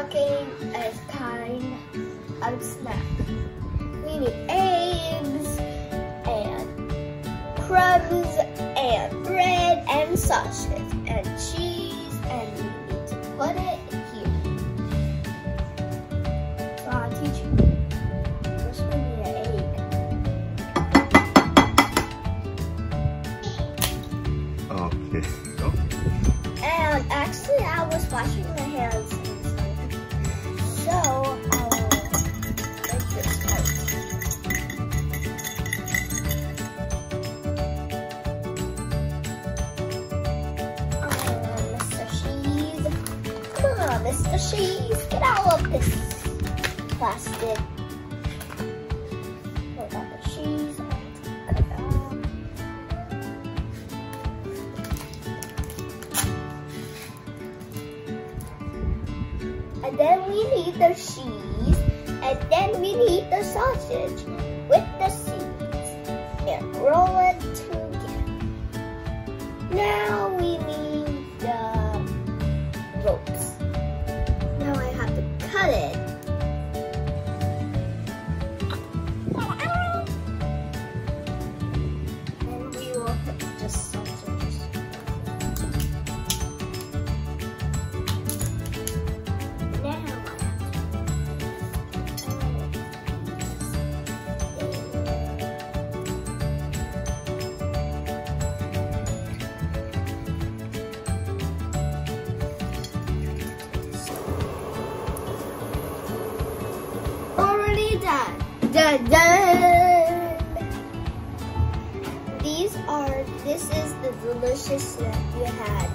cooking a kind of snack. We need eggs and crumbs and bread and sausage and cheese, and we need to put it here. So I'll teach you. First we need an egg. Okay. Go. And actually I was washing my hands, so I'll make this part. Come on, Mr. Cheese, get out of this plastic. What about the cheese? Cut it off. And then we need the cheese, and then we need the sausage with the seeds, and roll it together. Now we need the ropes. Now I have to cut it. And we will put the sausages. Now I have already done. Done, done. This is the delicious snack you had.